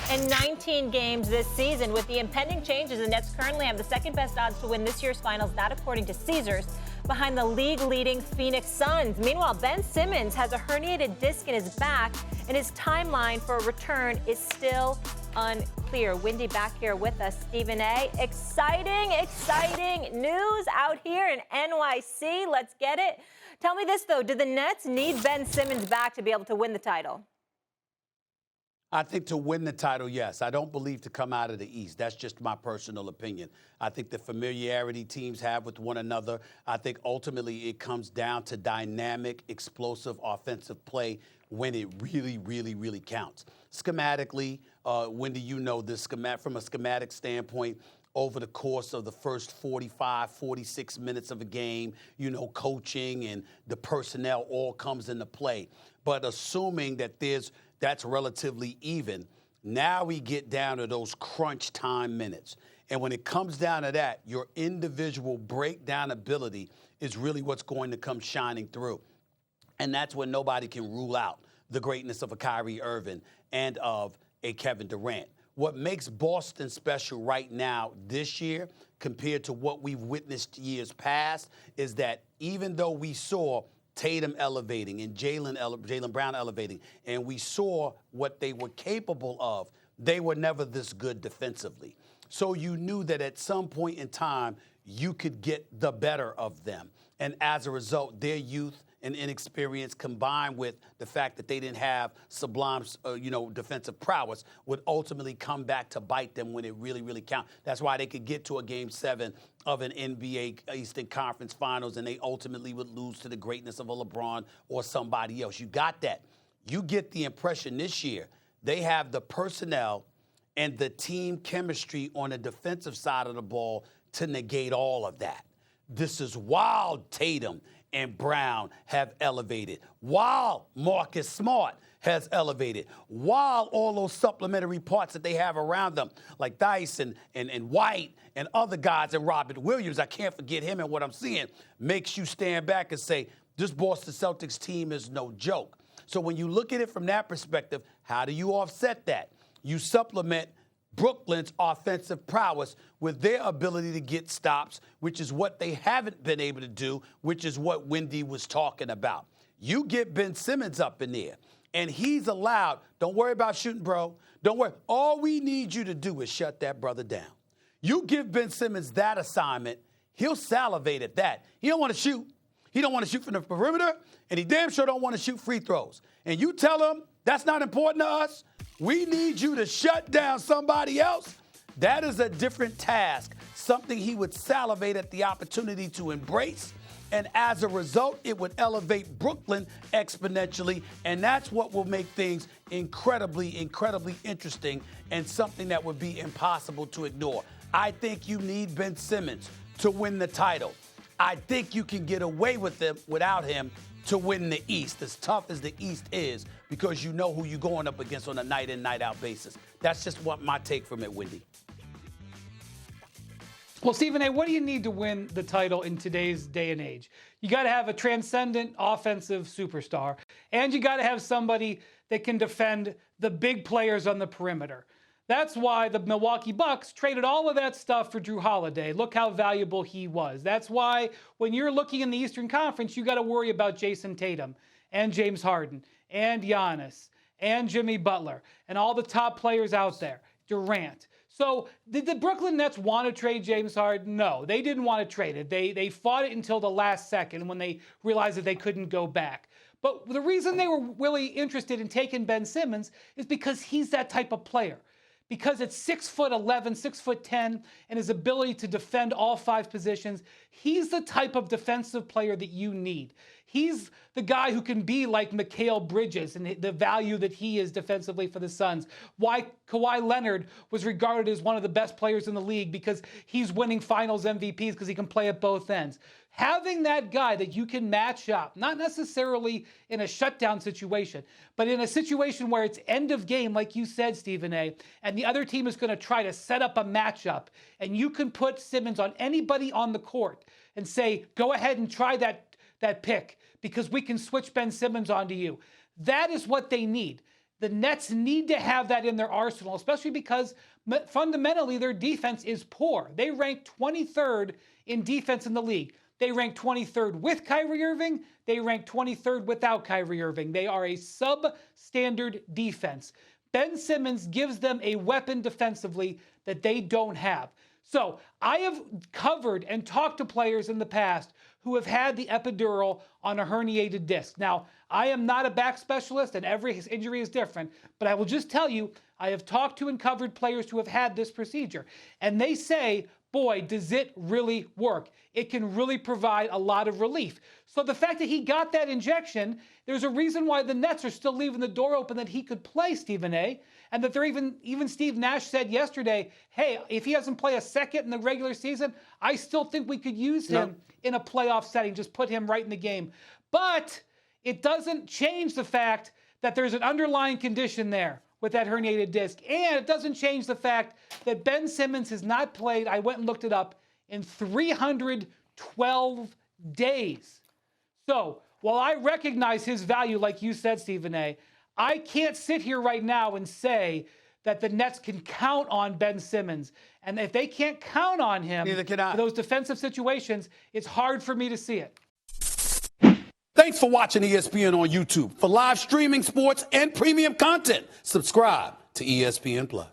In 19 games this season, with the impending changes, the Nets currently have the second best odds to win this year's finals, that according to Caesars, behind the league-leading Phoenix Suns. Meanwhile, Ben Simmons has a herniated disc in his back, and his timeline for a return is still unclear. Windy back here with us, Stephen A. Exciting news out here in NYC. Let's get it. Tell me this, though. Do the Nets need Ben Simmons back to be able to win the title? I think to win the title, yes. I don't believe to come out of the East. That's just my personal opinion. I think the familiarity teams have with one another, I think ultimately it comes down to dynamic, explosive offensive play when it really counts. Schematically, Wendy, you know this, from a schematic standpoint, over the course of the first 45, 46 minutes of a game, coaching and the personnel all comes into play. But assuming that that's relatively even, now we get down to those crunch time minutes. And when it comes down to that, your individual breakdown ability is really what's going to come shining through. And that's when nobody can rule out the greatness of a Kyrie Irving and of a Kevin Durant. What makes Boston special right now this year compared to what we've witnessed years past is that even though we saw Tatum elevating and Jaylen Brown elevating, and we saw what they were capable of, they were never this good defensively. So you knew that at some point in time, you could get the better of them. And as a result, their youth and inexperience combined with the fact that they didn't have sublime, defensive prowess would ultimately come back to bite them when it really counted. That's why they could get to a Game 7 of an NBA Eastern Conference Finals, and they ultimately would lose to the greatness of a LeBron or somebody else. You got that. You get the impression this year they have the personnel and the team chemistry on the defensive side of the ball to negate all of that. This is wild. Tatum and Brown have elevated, while Marcus Smart has elevated, while all those supplementary parts that they have around them, like Dice and White and other guys, and Robert Williams, I can't forget him, and what I'm seeing makes you stand back and say, this Boston Celtics team is no joke. So when you look at it from that perspective, how do you offset that? You supplement Brooklyn's offensive prowess with their ability to get stops, which is what they haven't been able to do, which is what Wendy was talking about. You get Ben Simmons up in there, and he's allowed, don't worry about shooting, bro. Don't worry. All we need you to do is shut that brother down. You give Ben Simmons that assignment, he'll salivate at that. He don't want to shoot. He don't want to shoot from the perimeter, and he damn sure don't want to shoot free throws. And you tell him that's not important to us. We need you to shut down somebody else. That is a different task, something he would salivate at the opportunity to embrace. And as a result, it would elevate Brooklyn exponentially. And that's what will make things incredibly interesting and something that would be impossible to ignore. I think you need Ben Simmons to win the title. I think you can get away with them without him to win the East, as tough as the East is, because you know who you're going up against on a night-in, night-out basis. That's just what my take from it, Wendy. Well, Stephen A., what do you need to win the title in today's day and age? You got to have a transcendent offensive superstar, and you got to have somebody that can defend the big players on the perimeter. That's why the Milwaukee Bucks traded all of that stuff for Drew Holiday. Look how valuable he was. That's why when you're looking in the Eastern Conference, you got to worry about Jason Tatum and James Harden and Giannis and Jimmy Butler and all the top players out there, Durant. So did the Brooklyn Nets want to trade James Harden? No, they didn't want to trade it. They fought it until the last second when they realized that they couldn't go back. But the reason they were really interested in taking Ben Simmons is because he's that type of player. Because it's 6'11", 6'10", and his ability to defend all 5 positions, he's the type of defensive player that you need. He's the guy who can be like Mikal Bridges and the value that he is defensively for the Suns. Why Kawhi Leonard was regarded as one of the best players in the league because he's winning finals MVPs because he can play at both ends. Having that guy that you can match up, not necessarily in a shutdown situation, but in a situation where it's end of game, like you said, Stephen A., and the other team is going to try to set up a matchup, and you can put Simmons on anybody on the court and say, go ahead and try that pick because we can switch Ben Simmons onto you. That is what they need. The Nets need to have that in their arsenal, especially because fundamentally their defense is poor. They rank 23rd in defense in the league. They rank 23rd with Kyrie Irving. They rank 23rd without Kyrie Irving. They are a substandard defense. Ben Simmons gives them a weapon defensively that they don't have. So I have covered and talked to players in the past who have had the epidural on a herniated disc. Now, I am not a back specialist and every injury is different, but I will just tell you, I have talked to and covered players who have had this procedure. And they say, boy, does it really work. It can really provide a lot of relief. So the fact that he got that injection, there's a reason why the Nets are still leaving the door open that he could play, Stephen A. And that they're even Steve Nash said yesterday, hey, if he doesn't play a second in the regular season, I still think we could use him in a playoff setting, just put him right in the game. But it doesn't change the fact that there's an underlying condition there with that herniated disc. And it doesn't change the fact that Ben Simmons has not played, I went and looked it up, in 312 days. So while I recognize his value, like you said, Stephen A., I can't sit here right now and say that the Nets can count on Ben Simmons. And if they can't count on him for those defensive situations, it's hard for me to see it. Thanks for watching ESPN on YouTube. For live streaming sports and premium content, subscribe to ESPN+.